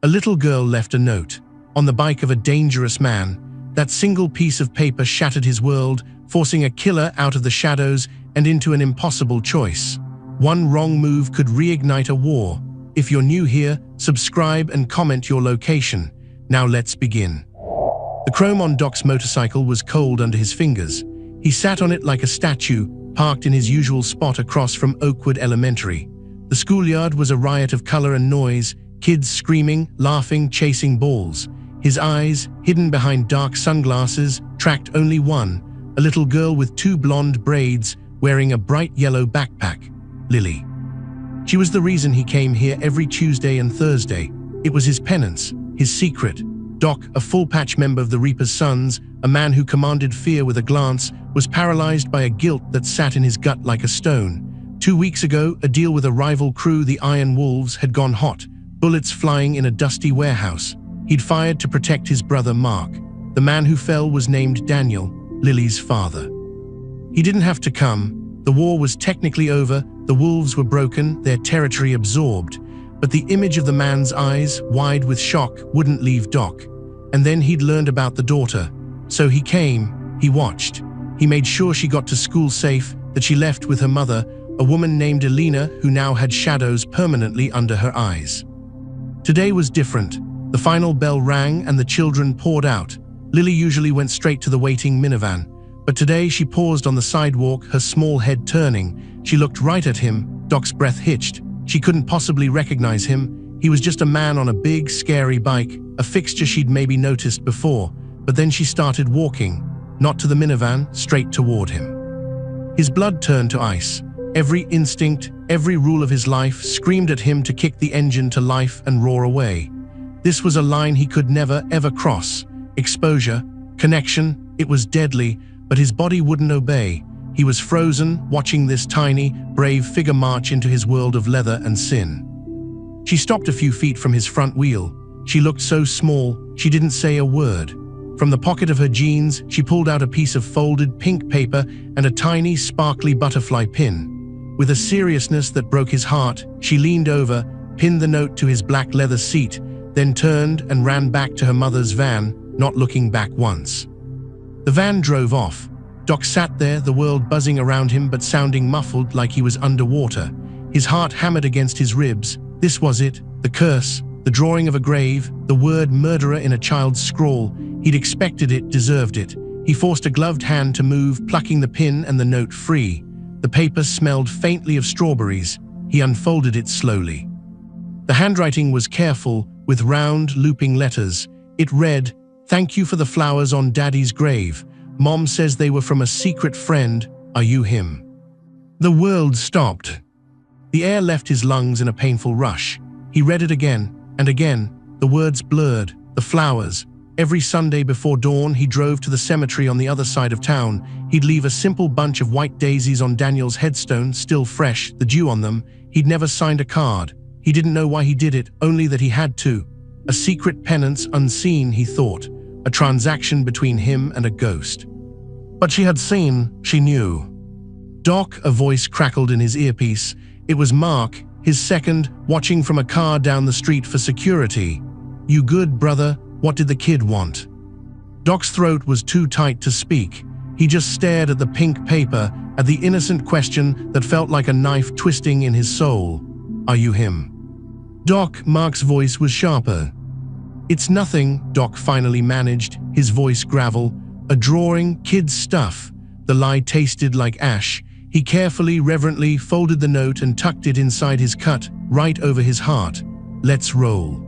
A little girl left a note. On the bike of a dangerous man. That single piece of paper shattered his world, forcing a killer out of the shadows and into an impossible choice. One wrong move could reignite a war. If you're new here, subscribe and comment your location. Now let's begin. The chrome on Doc's motorcycle was cold under his fingers. He sat on it like a statue, parked in his usual spot across from Oakwood Elementary. The schoolyard was a riot of color and noise, kids screaming, laughing, chasing balls. His eyes, hidden behind dark sunglasses, tracked only one, a little girl with two blonde braids, wearing a bright yellow backpack, Lily. She was the reason he came here every Tuesday and Thursday. It was his penance, his secret. Doc, a full-patch member of the Reaper's Sons, a man who commanded fear with a glance, was paralyzed by a guilt that sat in his gut like a stone. 2 weeks ago, a deal with a rival crew, the Iron Wolves, had gone hot, bullets flying in a dusty warehouse. He'd fired to protect his brother Mark. The man who fell was named Daniel, Lily's father. He didn't have to come. The war was technically over, the wolves were broken, their territory absorbed. But the image of the man's eyes, wide with shock, wouldn't leave Doc. And then he'd learned about the daughter. So he came, he watched. He made sure she got to school safe, that she left with her mother, a woman named Elena who now had shadows permanently under her eyes. Today was different. The final bell rang and the children poured out. Lily usually went straight to the waiting minivan, but today she paused on the sidewalk, her small head turning. She looked right at him. Doc's breath hitched. She couldn't possibly recognize him. He was just a man on a big, scary bike, a fixture she'd maybe noticed before. But then she started walking, not to the minivan, straight toward him. His blood turned to ice. Every instinct, every rule of his life screamed at him to kick the engine to life and roar away. This was a line he could never, ever cross. Exposure, connection, it was deadly, but his body wouldn't obey. He was frozen, watching this tiny, brave figure march into his world of leather and sin. She stopped a few feet from his front wheel. She looked so small, she didn't say a word. From the pocket of her jeans, she pulled out a piece of folded pink paper and a tiny, sparkly butterfly pin. With a seriousness that broke his heart, she leaned over, pinned the note to his black leather seat, then turned and ran back to her mother's van, not looking back once. The van drove off. Doc sat there, the world buzzing around him but sounding muffled like he was underwater. His heart hammered against his ribs. This was it, the curse, the drawing of a grave, the word murderer in a child's scrawl. He'd expected it, deserved it. He forced a gloved hand to move, plucking the pin and the note free. The paper smelled faintly of strawberries. He unfolded it slowly. The handwriting was careful, with round, looping letters. It read, "Thank you for the flowers on Daddy's grave. Mom says they were from a secret friend. Are you him?" The world stopped. The air left his lungs in a painful rush. He read it again and again. The words blurred. The flowers. Every Sunday before dawn, he drove to the cemetery on the other side of town. He'd leave a simple bunch of white daisies on Daniel's headstone, still fresh, the dew on them. He'd never signed a card. He didn't know why he did it, only that he had to. A secret penance, unseen, he thought. A transaction between him and a ghost. But she had seen, she knew. "Doc," a voice crackled in his earpiece. It was Mark, his second, watching from a car down the street for security. "You good, brother? What did the kid want?" Doc's throat was too tight to speak. He just stared at the pink paper, at the innocent question that felt like a knife twisting in his soul. "Are you him?" "Doc," Mark's voice was sharper. "It's nothing," Doc finally managed, his voice gravel. "A drawing, kid's stuff." The lie tasted like ash. He carefully, reverently folded the note and tucked it inside his cut, right over his heart. "Let's roll."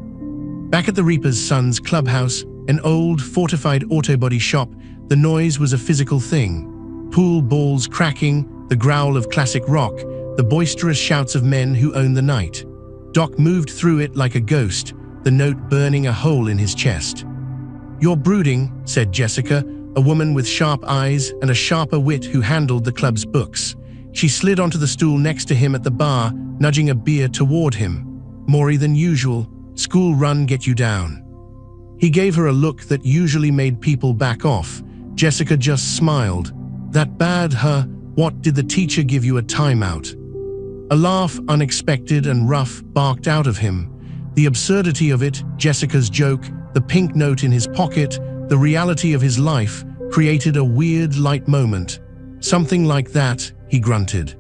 Back at the Reaper's Sons clubhouse, an old, fortified auto body shop, the noise was a physical thing. Pool balls cracking, the growl of classic rock, the boisterous shouts of men who own the night. Doc moved through it like a ghost, the note burning a hole in his chest. "You're brooding," said Jessica, a woman with sharp eyes and a sharper wit who handled the club's books. She slid onto the stool next to him at the bar, nudging a beer toward him. "More than usual. School run get you down." He gave her a look that usually made people back off. Jessica just smiled. "That bad, huh? What, did the teacher give you a timeout?" A laugh, unexpected and rough, barked out of him. The absurdity of it, Jessica's joke, the pink note in his pocket, the reality of his life, created a weird, light moment. "Something like that," he grunted.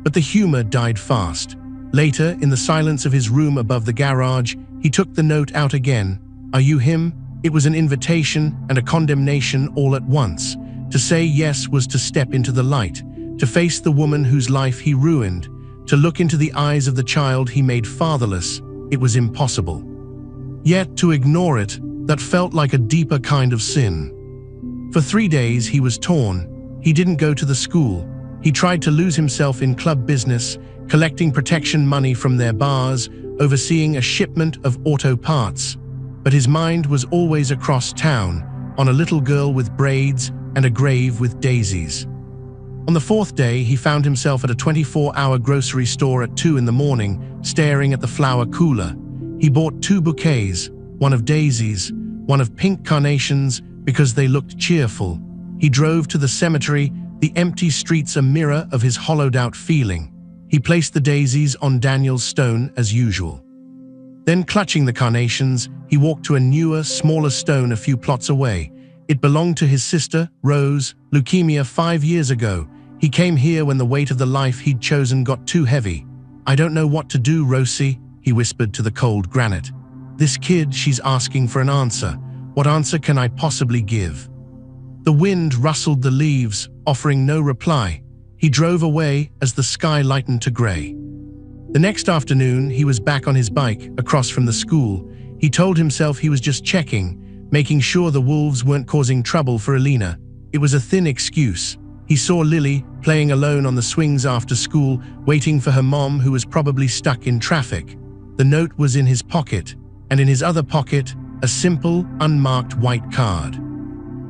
But the humor died fast. Later, in the silence of his room above the garage, he took the note out again. "Are you him?" It was an invitation and a condemnation all at once. To say yes was to step into the light, to face the woman whose life he ruined, to look into the eyes of the child he made fatherless. It was impossible. Yet, to ignore it, that felt like a deeper kind of sin. For 3 days, he was torn. He didn't go to the school. He tried to lose himself in club business, collecting protection money from their bars, overseeing a shipment of auto parts. But his mind was always across town, on a little girl with braids and a grave with daisies. On the 4th day, he found himself at a 24-hour grocery store at 2 in the morning, staring at the flower cooler. He bought 2 bouquets, one of daisies, one of pink carnations, because they looked cheerful. He drove to the cemetery, the empty streets a mirror of his hollowed-out feeling. He placed the daisies on Daniel's stone as usual. Then, clutching the carnations, he walked to a newer, smaller stone a few plots away. It belonged to his sister, Rose, leukemia 5 years ago. He came here when the weight of the life he'd chosen got too heavy. "I don't know what to do, Rosie," he whispered to the cold granite. "This kid, she's asking for an answer. What answer can I possibly give?" The wind rustled the leaves, offering no reply. He drove away as the sky lightened to gray. The next afternoon, he was back on his bike, across from the school. He told himself he was just checking, making sure the wolves weren't causing trouble for Alina. It was a thin excuse. He saw Lily, playing alone on the swings after school, waiting for her mom who was probably stuck in traffic. The note was in his pocket, and in his other pocket, a simple, unmarked white card.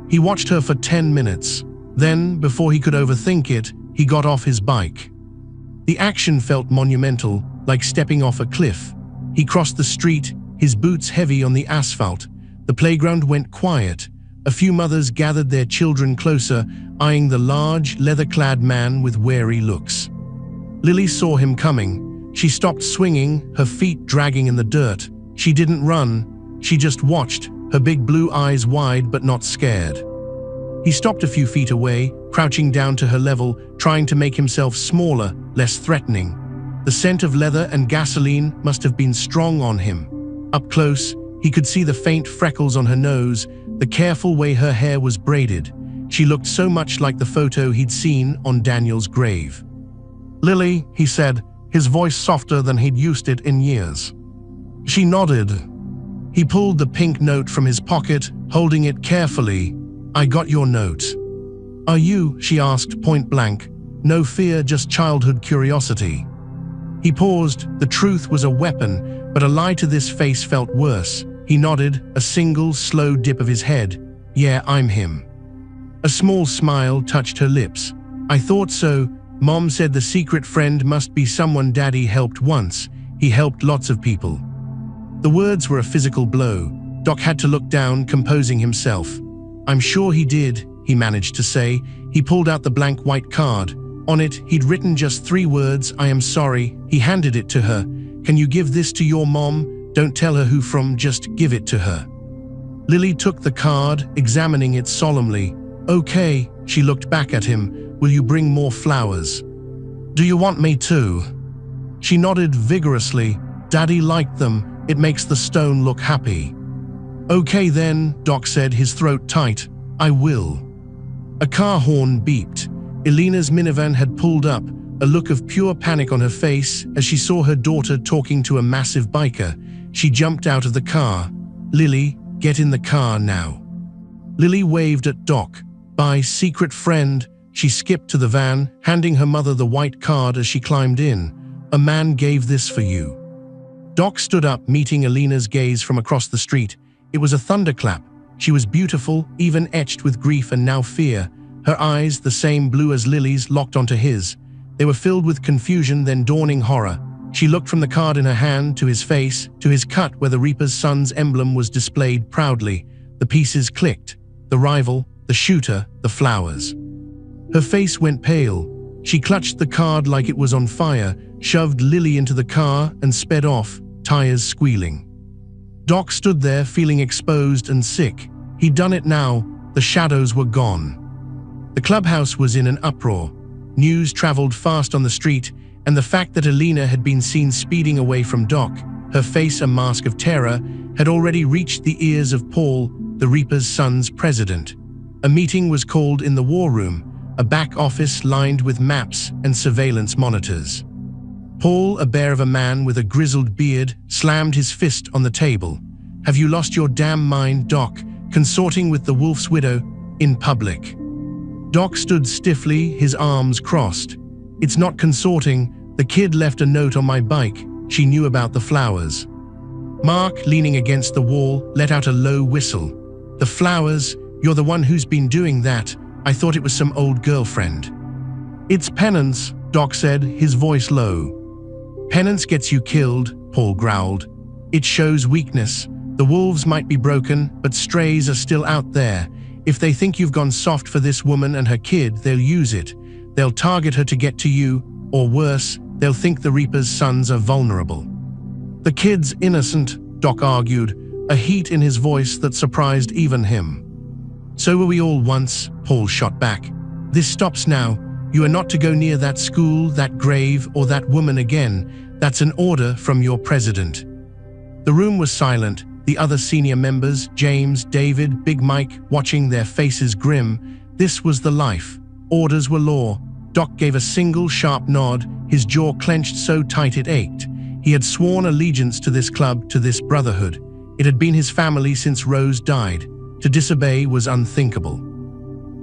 He watched her for 10 minutes. Then, before he could overthink it, he got off his bike. The action felt monumental, like stepping off a cliff. He crossed the street, his boots heavy on the asphalt. The playground went quiet. A few mothers gathered their children closer, eyeing the large, leather-clad man with wary looks. Lily saw him coming. She stopped swinging, her feet dragging in the dirt. She didn't run. She just watched, her big blue eyes wide but not scared. He stopped a few feet away, crouching down to her level, trying to make himself smaller, less threatening. The scent of leather and gasoline must have been strong on him. Up close, he could see the faint freckles on her nose, the careful way her hair was braided. She looked so much like the photo he'd seen on Daniel's grave. "Lily," he said, his voice softer than he'd used it in years. She nodded. He pulled the pink note from his pocket, holding it carefully. "I got your note." "Are you?" she asked, point blank. No fear, just childhood curiosity. He paused. The truth was a weapon, but a lie to this face felt worse. He nodded, a single, slow dip of his head. "Yeah, I'm him." A small smile touched her lips. "I thought so. Mom said the secret friend must be someone Daddy helped once. He helped lots of people." The words were a physical blow. Doc had to look down, composing himself. "I'm sure he did," he managed to say. He pulled out the blank white card. On it, he'd written just 3 words, "I am sorry." He handed it to her. "Can you give this to your mom? Don't tell her who from, just give it to her." Lily took the card, examining it solemnly. "Okay," she looked back at him. "Will you bring more flowers?" "Do you want me to?" She nodded vigorously. "Daddy liked them. It makes the stone look happy." "Okay then," Doc said, his throat tight. "I will." A car horn beeped. Elena's minivan had pulled up, a look of pure panic on her face as she saw her daughter talking to a massive biker. She jumped out of the car. "Lily, get in the car now." Lily waved at Doc. "Bye, secret friend." She skipped to the van, handing her mother the white card as she climbed in. "A man gave this for you." Doc stood up, meeting Elena's gaze from across the street. It was a thunderclap. She was beautiful, even etched with grief and now fear. Her eyes, the same blue as Lily's, locked onto his. They were filled with confusion, then dawning horror. She looked from the card in her hand to his face, to his cut where the Reaper's son's emblem was displayed proudly. The pieces clicked. The rival, the shooter, the flowers. Her face went pale. She clutched the card like it was on fire, shoved Lily into the car, and sped off. tires squealing. Doc stood there feeling exposed and sick. He'd done it now. The shadows were gone. The clubhouse was in an uproar. News traveled fast on the street, and the fact that Elena had been seen speeding away from Doc, her face a mask of terror, had already reached the ears of Paul, the Reaper's son's president. A meeting was called in the war room, a back office lined with maps and surveillance monitors. Paul, a bear of a man with a grizzled beard, slammed his fist on the table. "Have you lost your damn mind, Doc? Consorting with the Wolf's widow in public." Doc stood stiffly, his arms crossed. "It's not consorting. The kid left a note on my bike. She knew about the flowers." Mark, leaning against the wall, let out a low whistle. "The flowers? You're the one who's been doing that. I thought it was some old girlfriend." "It's penance," Doc said, his voice low. "Penance gets you killed," Paul growled. "It shows weakness. The wolves might be broken, but strays are still out there. If they think you've gone soft for this woman and her kid, they'll use it. They'll target her to get to you, or worse, they'll think the Reaper's sons are vulnerable." "The kid's innocent," Doc argued, a heat in his voice that surprised even him. "So were we all once," Paul shot back. "This stops now. You are not to go near that school, that grave, or that woman again. That's an order from your president." The room was silent. The other senior members, James, David, Big Mike, watching, their faces grim. This was the life. Orders were law. Doc gave a single sharp nod, his jaw clenched so tight it ached. He had sworn allegiance to this club, to this brotherhood. It had been his family since Rose died. To disobey was unthinkable.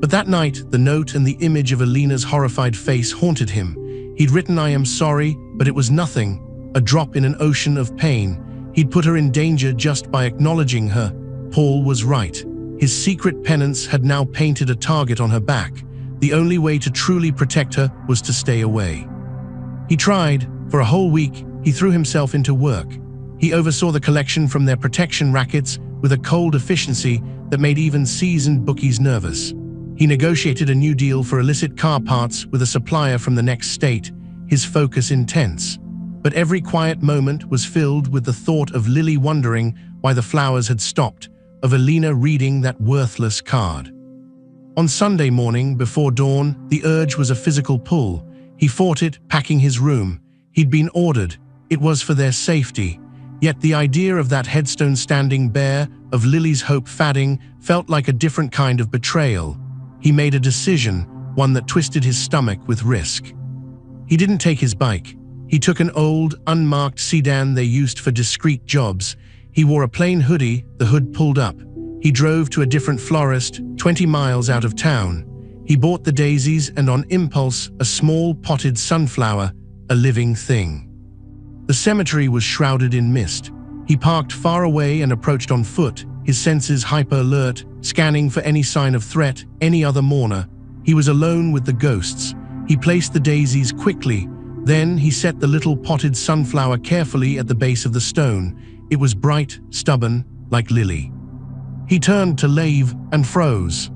But that night, the note and the image of Elena's horrified face haunted him. He'd written, "I am sorry," but it was nothing, a drop in an ocean of pain. He'd put her in danger just by acknowledging her. Paul was right. His secret penance had now painted a target on her back. The only way to truly protect her was to stay away. He tried. For a whole week, he threw himself into work. He oversaw the collection from their protection rackets with a cold efficiency that made even seasoned bookies nervous. He negotiated a new deal for illicit car parts with a supplier from the next state, his focus intense. But every quiet moment was filled with the thought of Lily wondering why the flowers had stopped, of Elena reading that worthless card. On Sunday morning, before dawn, the urge was a physical pull. He fought it, packing his room. He'd been ordered. It was for their safety. Yet the idea of that headstone standing bare, of Lily's hope fading, felt like a different kind of betrayal. He made a decision, one that twisted his stomach with risk. He didn't take his bike. He took an old, unmarked sedan they used for discreet jobs. He wore a plain hoodie, the hood pulled up. He drove to a different florist, 20 miles out of town. He bought the daisies and on impulse, a small potted sunflower, a living thing. The cemetery was shrouded in mist. He parked far away and approached on foot, his senses hyper-alert, scanning for any sign of threat, any other mourner. He was alone with the ghosts. He placed the daisies quickly. Then he set the little potted sunflower carefully at the base of the stone. It was bright, stubborn, like Lily. He turned to lave and froze.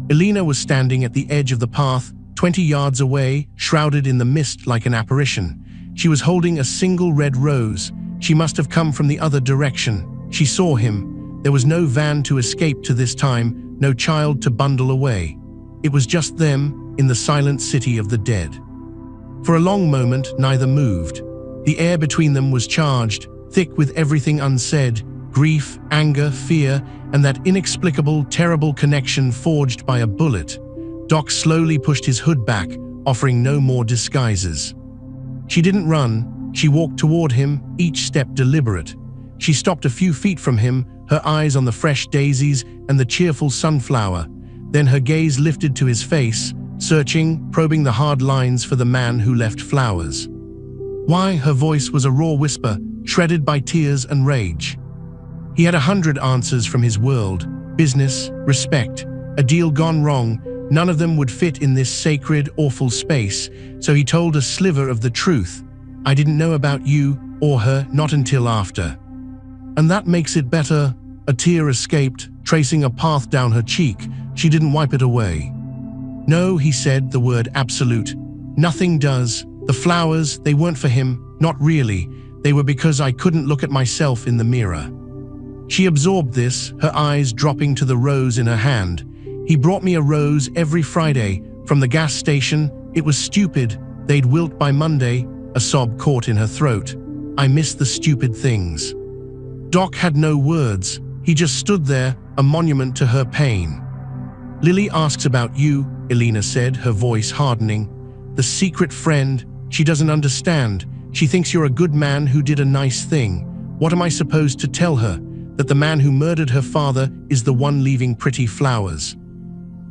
Elena was standing at the edge of the path, 20 yards away, shrouded in the mist like an apparition. She was holding a single red rose. She must have come from the other direction. She saw him. There was no van to escape to this time, no child to bundle away. It was just them in the silent city of the dead. For a long moment, neither moved. The air between them was charged, thick with everything unsaid, grief, anger, fear, and that inexplicable, terrible connection forged by a bullet. Doc slowly pushed his hood back, offering no more disguises. She didn't run. She walked toward him, each step deliberate. She stopped a few feet from him, her eyes on the fresh daisies and the cheerful sunflower. Then her gaze lifted to his face, searching, probing the hard lines for the man who left flowers. Why? Her voice was a raw whisper, shredded by tears and rage. He had 100 answers from his world. Business, respect, a deal gone wrong. None of them would fit in this sacred, awful space, so he told a sliver of the truth. "I didn't know about you or her, not until after." "And that makes it better." A tear escaped, tracing a path down her cheek. She didn't wipe it away. "No," he said, the word absolute. "Nothing does. The flowers, they weren't for him, not really. They were because I couldn't look at myself in the mirror. She absorbed this, her eyes dropping to the rose in her hand. He brought me a rose every Friday from the gas station. It was stupid. They'd wilt by Monday. A sob caught in her throat. I missed the stupid things. Doc had no words. He just stood there, a monument to her pain. Lily asks about you, Elena said, her voice hardening. The secret friend. She doesn't understand. She thinks you're a good man who did a nice thing. What am I supposed to tell her? That the man who murdered her father is the one leaving pretty flowers?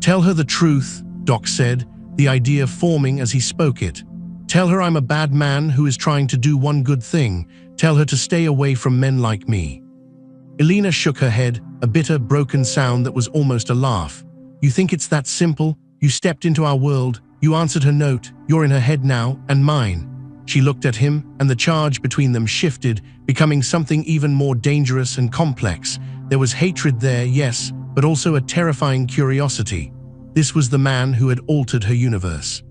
Tell her the truth, Doc said, the idea forming as he spoke it. Tell her I'm a bad man who is trying to do one good thing. Tell her to stay away from men like me. Elena shook her head, a bitter, broken sound that was almost a laugh. You think it's that simple? You stepped into our world. You answered her note. You're in her head now, and mine. She looked at him, and the charge between them shifted, becoming something even more dangerous and complex. There was hatred there, yes, but also a terrifying curiosity. This was the man who had altered her universe.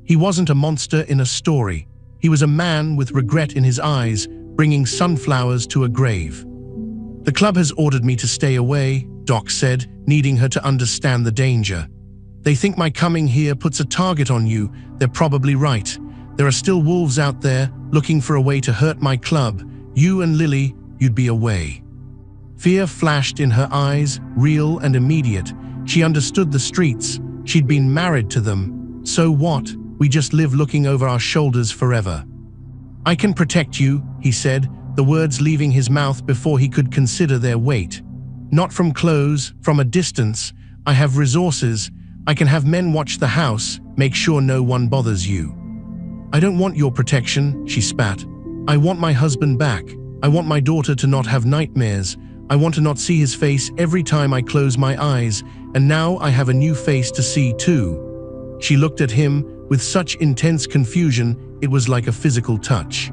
He wasn't a monster in a story. He was a man with regret in his eyes, bringing sunflowers to a grave. The club has ordered me to stay away, Doc said, needing her to understand the danger. They think my coming here puts a target on you. They're probably right. There are still wolves out there looking for a way to hurt my club. You and Lily, you'd be away. Fear flashed in her eyes, real and immediate. She understood the streets. She'd been married to them. So what? We just live looking over our shoulders forever. I can protect you, he said, the words leaving his mouth before he could consider their weight. Not from close, from a distance. I have resources. I can have men watch the house, make sure no one bothers you. I don't want your protection, she spat. I want my husband back. I want my daughter to not have nightmares. I want to not see his face every time I close my eyes, and now I have a new face to see too. She looked at him with such intense confusion, it was like a physical touch.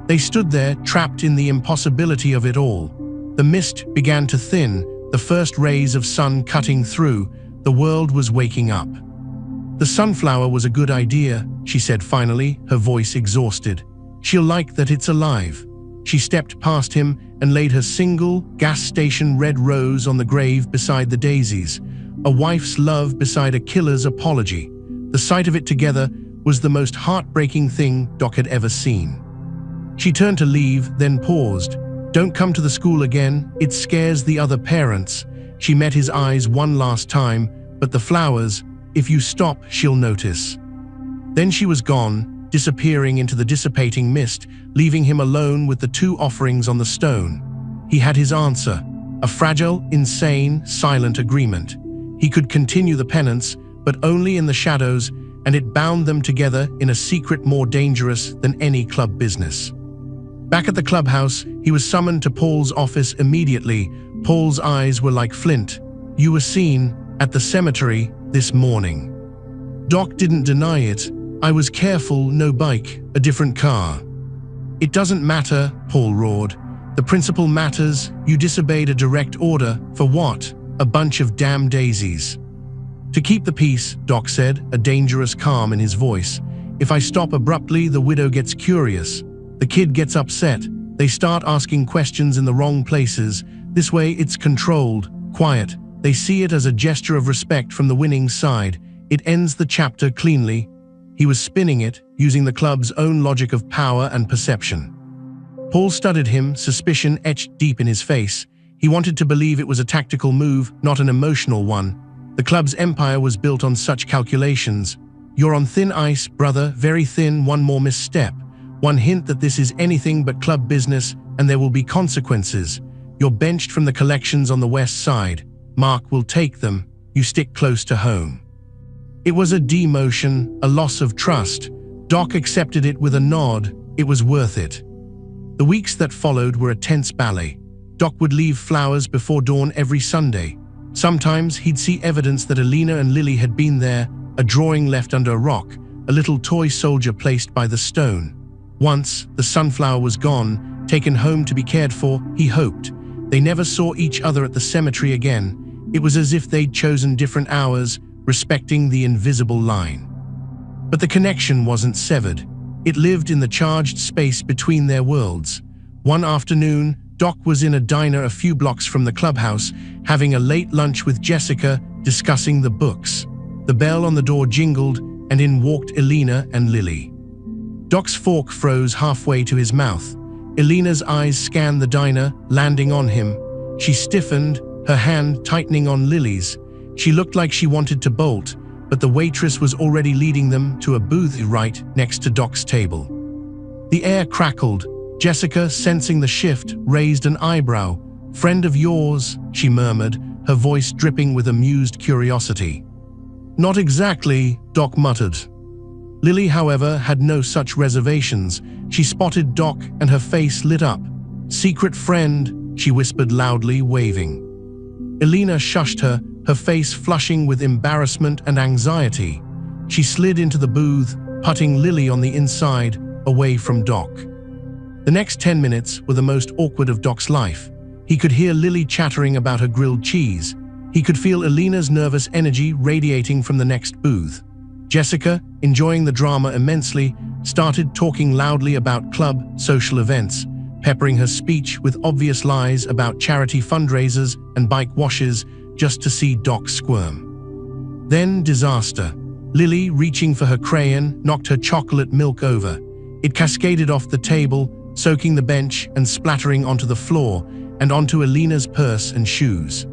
They stood there, trapped in the impossibility of it all. The mist began to thin, the first rays of sun cutting through. The world was waking up. The sunflower was a good idea, she said finally, her voice exhausted. She'll like that it's alive. She stepped past him and laid her single, gas station red rose on the grave beside the daisies. A wife's love beside a killer's apology. The sight of it together was the most heartbreaking thing Doc had ever seen. She turned to leave, then paused. Don't come to the school again, it scares the other parents. She met his eyes one last time, but the flowers, if you stop, she'll notice. Then she was gone, disappearing into the dissipating mist, leaving him alone with the two offerings on the stone. He had his answer, a fragile, insane, silent agreement. He could continue the penance, but only in the shadows, and it bound them together in a secret more dangerous than any club business. Back at the clubhouse, he was summoned to Paul's office immediately. Paul's eyes were like flint. You were seen at the cemetery this morning. Doc didn't deny it. I was careful, no bike, a different car. It doesn't matter, Paul roared. The principle matters. You disobeyed a direct order. For what? A bunch of damn daisies. To keep the peace, Doc said, a dangerous calm in his voice. If I stop abruptly, the widow gets curious. The kid gets upset. They start asking questions in the wrong places. This way it's controlled, quiet. They see it as a gesture of respect from the winning side. It ends the chapter cleanly. He was spinning it, using the club's own logic of power and perception. Paul studied him, suspicion etched deep in his face. He wanted to believe it was a tactical move, not an emotional one. The club's empire was built on such calculations. You're on thin ice, brother, very thin. One more misstep. One hint that this is anything but club business, and there will be consequences. You're benched from the collections on the west side. Mark will take them. You stick close to home. It was a demotion, a loss of trust. Doc accepted it with a nod. It was worth it. The weeks that followed were a tense ballet. Doc would leave flowers before dawn every Sunday. Sometimes he'd see evidence that Elena and Lily had been there, a drawing left under a rock, a little toy soldier placed by the stone. Once, the sunflower was gone, taken home to be cared for, he hoped. They never saw each other at the cemetery again. It was as if they'd chosen different hours, respecting the invisible line. But the connection wasn't severed. It lived in the charged space between their worlds. One afternoon, Doc was in a diner a few blocks from the clubhouse, having a late lunch with Jessica, discussing the books. The bell on the door jingled, and in walked Elena and Lily. Doc's fork froze halfway to his mouth. Elena's eyes scanned the diner, landing on him. She stiffened, her hand tightening on Lily's. She looked like she wanted to bolt, but the waitress was already leading them to a booth right next to Doc's table. The air crackled. Jessica, sensing the shift, raised an eyebrow. "Friend of yours," she murmured, her voice dripping with amused curiosity. "Not exactly," Doc muttered. Lily, however, had no such reservations. She spotted Doc and her face lit up. "Secret friend," she whispered loudly, waving. Elena shushed her, her face flushing with embarrassment and anxiety. She slid into the booth, putting Lily on the inside, away from Doc. The next 10 minutes were the most awkward of Doc's life. He could hear Lily chattering about her grilled cheese. He could feel Elena's nervous energy radiating from the next booth. Jessica, enjoying the drama immensely, started talking loudly about club social events, peppering her speech with obvious lies about charity fundraisers and bike washes just to see Doc squirm. Then disaster. Lily, reaching for her crayon, knocked her chocolate milk over. It cascaded off the table, soaking the bench and splattering onto the floor and onto Elena's purse and shoes.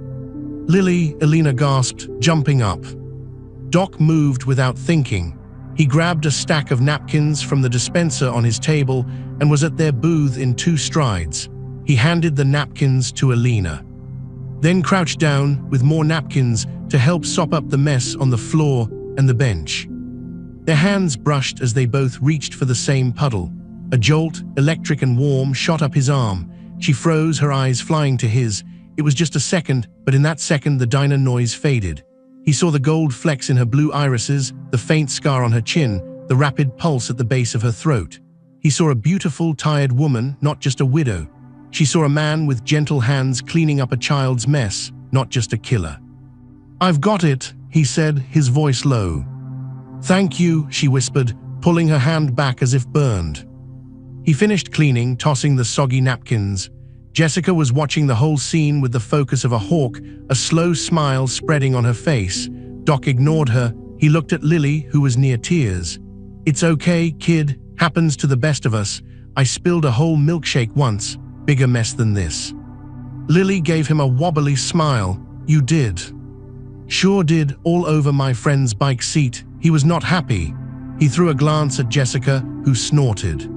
"Lily," Elena gasped, jumping up. Doc moved without thinking. He grabbed a stack of napkins from the dispenser on his table and was at their booth in 2 strides. He handed the napkins to Elena, then crouched down with more napkins to help sop up the mess on the floor and the bench. Their hands brushed as they both reached for the same puddle. A jolt, electric and warm, shot up his arm. She froze, her eyes flying to his. It was just a second, but in that second the diner noise faded. He saw the gold flecks in her blue irises, the faint scar on her chin, the rapid pulse at the base of her throat. He saw a beautiful, tired woman, not just a widow. She saw a man with gentle hands cleaning up a child's mess, not just a killer. "I've got it," he said, his voice low. "Thank you," she whispered, pulling her hand back as if burned. He finished cleaning, tossing the soggy napkins. Jessica was watching the whole scene with the focus of a hawk, a slow smile spreading on her face. Doc ignored her. He looked at Lily, who was near tears. "It's okay, kid. Happens to the best of us. I spilled a whole milkshake once. Bigger mess than this." Lily gave him a wobbly smile. "You did?" "Sure did, all over my friend's bike seat." He was not happy. He threw a glance at Jessica, who snorted.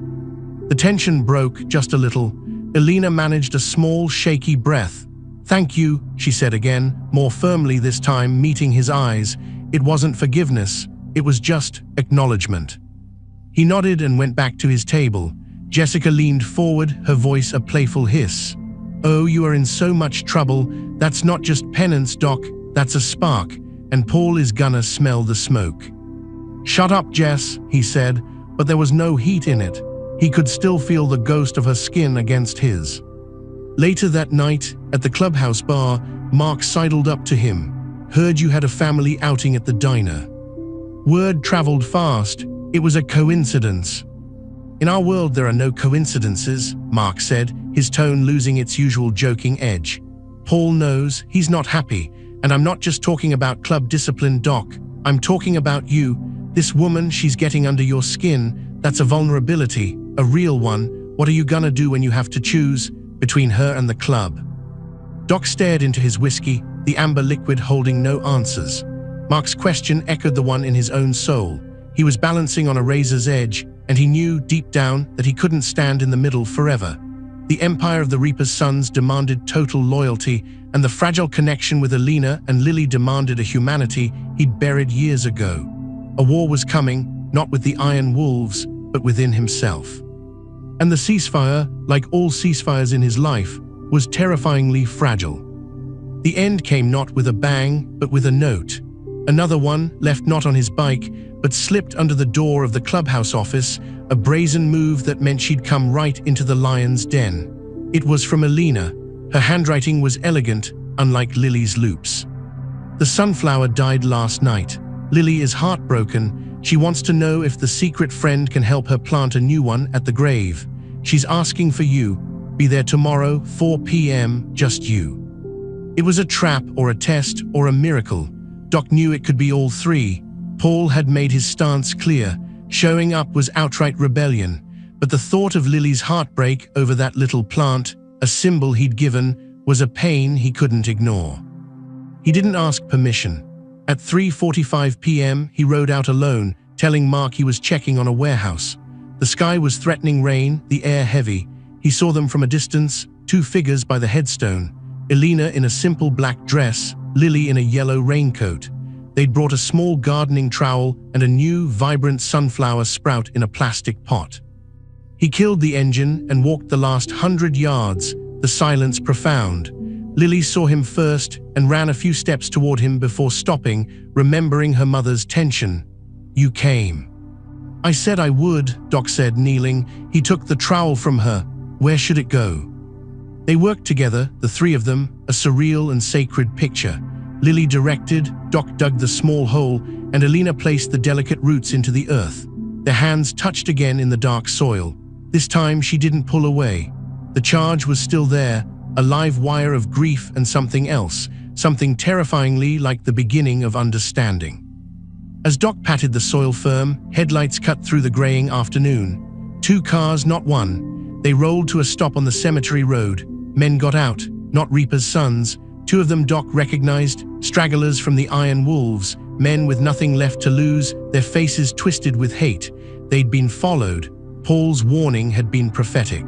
The tension broke just a little. Elena managed a small, shaky breath. "Thank you," she said again, more firmly this time, meeting his eyes. It wasn't forgiveness, it was just acknowledgement. He nodded and went back to his table. Jessica leaned forward, her voice a playful hiss. "Oh, you are in so much trouble. That's not just penance, Doc, that's a spark, and Paul is gonna smell the smoke." "Shut up, Jess," he said, but there was no heat in it. He could still feel the ghost of her skin against his. Later that night, at the clubhouse bar, Mark sidled up to him. "Heard you had a family outing at the diner." Word traveled fast. It was a coincidence. "In our world there are no coincidences," Mark said, his tone losing its usual joking edge. "Paul knows, he's not happy, and I'm not just talking about club discipline, Doc. I'm talking about you. This woman, she's getting under your skin. That's a vulnerability, a real one. What are you gonna do when you have to choose between her and the club?" Doc stared into his whiskey, the amber liquid holding no answers. Mark's question echoed the one in his own soul. He was balancing on a razor's edge, and he knew deep down that he couldn't stand in the middle forever. The empire of the Reaper's sons demanded total loyalty, and the fragile connection with Elena and Lily demanded a humanity he'd buried years ago. A war was coming, not with the Iron Wolves, but within himself. And the ceasefire, like all ceasefires in his life, was terrifyingly fragile. The end came not with a bang, but with a note. Another one, left not on his bike, but slipped under the door of the clubhouse office, a brazen move that meant she'd come right into the lion's den. It was from Elena. Her handwriting was elegant, unlike Lily's loops. "The sunflower died last night. Lily is heartbroken. She wants to know if the secret friend can help her plant a new one at the grave. She's asking for you. Be there tomorrow, 4 p.m., just you. It was a trap or a test or a miracle. Doc knew it could be all three. Paul had made his stance clear. Showing up was outright rebellion. But the thought of Lily's heartbreak over that little plant, a symbol he'd given, was a pain he couldn't ignore. He didn't ask permission. At 3:45 p.m., he rode out alone, telling Mark he was checking on a warehouse. The sky was threatening rain, the air heavy. He saw them from a distance, two figures by the headstone. Elena in a simple black dress, Lily in a yellow raincoat. They'd brought a small gardening trowel and a new, vibrant sunflower sprout in a plastic pot. He killed the engine and walked the last 100 yards, the silence profound. Lily saw him first and ran a few steps toward him before stopping, remembering her mother's tension. "You came." "I said I would," Doc said, kneeling. He took the trowel from her. "Where should it go?" They worked together, the three of them, a surreal and sacred picture. Lily directed, Doc dug the small hole, and Elena placed the delicate roots into the earth. Their hands touched again in the dark soil. This time she didn't pull away. The charge was still there, a live wire of grief and something else, something terrifyingly like the beginning of understanding. As Doc patted the soil firm, headlights cut through the graying afternoon. Two cars, not one. They rolled to a stop on the cemetery road. Men got out, not Reaper's sons. Two of them Doc recognized, stragglers from the Iron Wolves, men with nothing left to lose, their faces twisted with hate. They'd been followed. Paul's warning had been prophetic.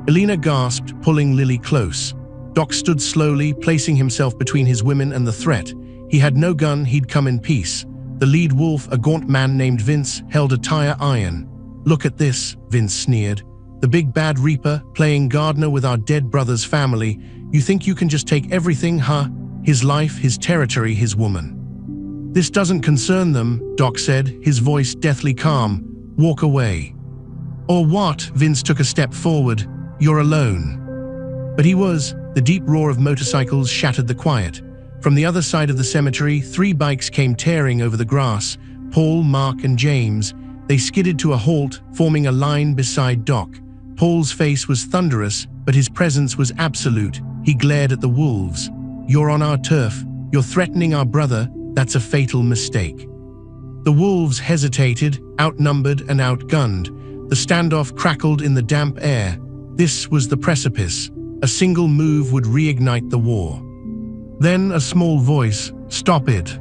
Elena gasped, pulling Lily close. Doc stood slowly, placing himself between his women and the threat. He had no gun, he'd come in peace. The lead wolf, a gaunt man named Vince, held a tire iron. "Look at this," Vince sneered. "The big bad Reaper, playing gardener with our dead brother's family. You think you can just take everything, huh? His life, his territory, his woman." "This doesn't concern them," Doc said, his voice deathly calm. "Walk away." "Or what?" Vince took a step forward. "You're alone." But he was. The deep roar of motorcycles shattered the quiet. From the other side of the cemetery, three bikes came tearing over the grass. Paul, Mark, and James. They skidded to a halt, forming a line beside Doc. Paul's face was thunderous, but his presence was absolute. He glared at the wolves. "You're on our turf. You're threatening our brother. That's a fatal mistake." The wolves hesitated, outnumbered and outgunned. The standoff crackled in the damp air. This was the precipice. A single move would reignite the war. Then a small voice, "Stop it."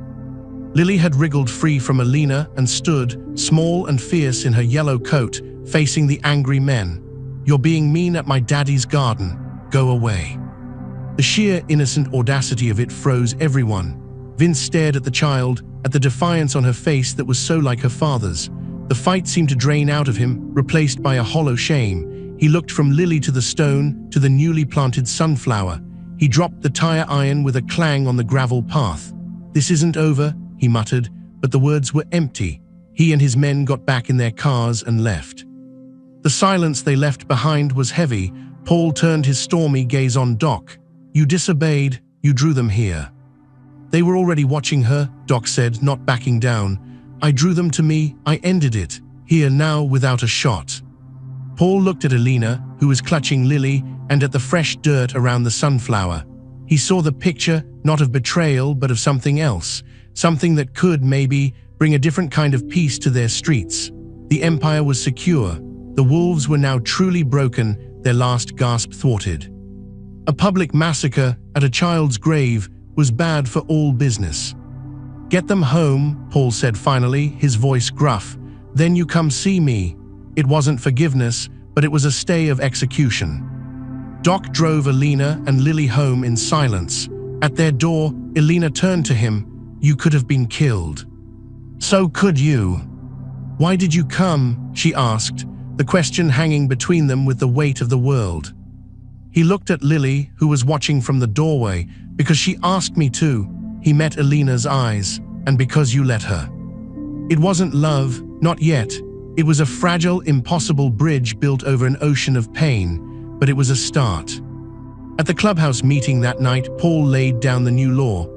Lily had wriggled free from Elena and stood, small and fierce in her yellow coat, facing the angry men. "You're being mean at my daddy's garden. Go away." The sheer innocent audacity of it froze everyone. Vince stared at the child, at the defiance on her face that was so like her father's. The fight seemed to drain out of him, replaced by a hollow shame. He looked from Lily to the stone, to the newly planted sunflower. He dropped the tire iron with a clang on the gravel path. "This isn't over," he muttered, but the words were empty. He and his men got back in their cars and left. The silence they left behind was heavy. Paul turned his stormy gaze on Doc. "You disobeyed, you drew them here." "They were already watching her," Doc said, not backing down. "I drew them to me, I ended it. Here now without a shot." Paul looked at Elena, who was clutching Lily, and at the fresh dirt around the sunflower. He saw the picture, not of betrayal, but of something else. Something that could, maybe, bring a different kind of peace to their streets. The empire was secure. The wolves were now truly broken, their last gasp thwarted. A public massacre at a child's grave was bad for all business. "Get them home," Paul said finally, his voice gruff. "Then you come see me." It wasn't forgiveness, but it was a stay of execution. Doc drove Elena and Lily home in silence. At their door, Elena turned to him. "You could have been killed." "So could you." "Why did you come?" she asked, the question hanging between them with the weight of the world. He looked at Lily, who was watching from the doorway. "Because she asked me to." He met Elena's eyes. "And because you let her." It wasn't love, not yet. It was a fragile, impossible bridge built over an ocean of pain, but it was a start. At the clubhouse meeting that night, Paul laid down the new law.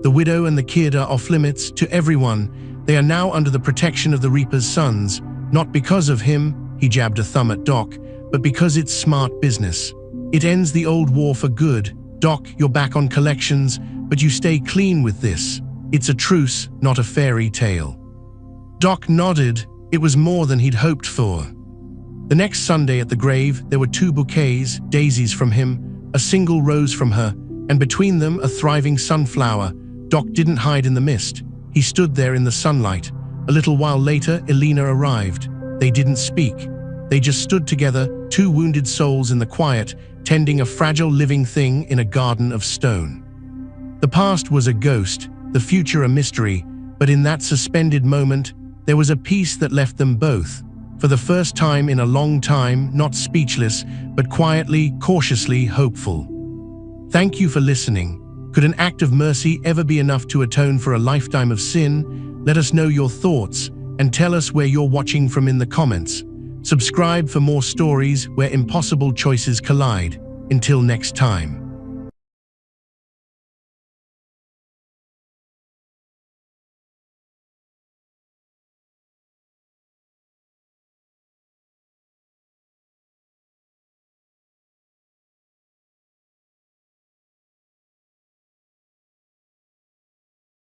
The widow and the kid are off limits to everyone. They are now under the protection of the Reaper's sons, not because of him, he jabbed a thumb at Doc, but because it's smart business. It ends the old war for good. Doc, you're back on collections, but you stay clean with this. It's a truce, not a fairy tale. Doc nodded. It was more than he'd hoped for. The next Sunday at the grave, there were 2 bouquets, daisies from him, a single rose from her, and between them a thriving sunflower. Doc didn't hide in the mist. He stood there in the sunlight. A little while later, Elena arrived. They didn't speak. They just stood together, 2 wounded souls in the quiet, tending a fragile living thing in a garden of stone. The past was a ghost, the future a mystery, but in that suspended moment, there was a peace that left them both, for the first time in a long time, not speechless, but quietly, cautiously hopeful. Thank you for listening. Could an act of mercy ever be enough to atone for a lifetime of sin? Let us know your thoughts and tell us where you're watching from in the comments. Subscribe for more stories where impossible choices collide. Until next time.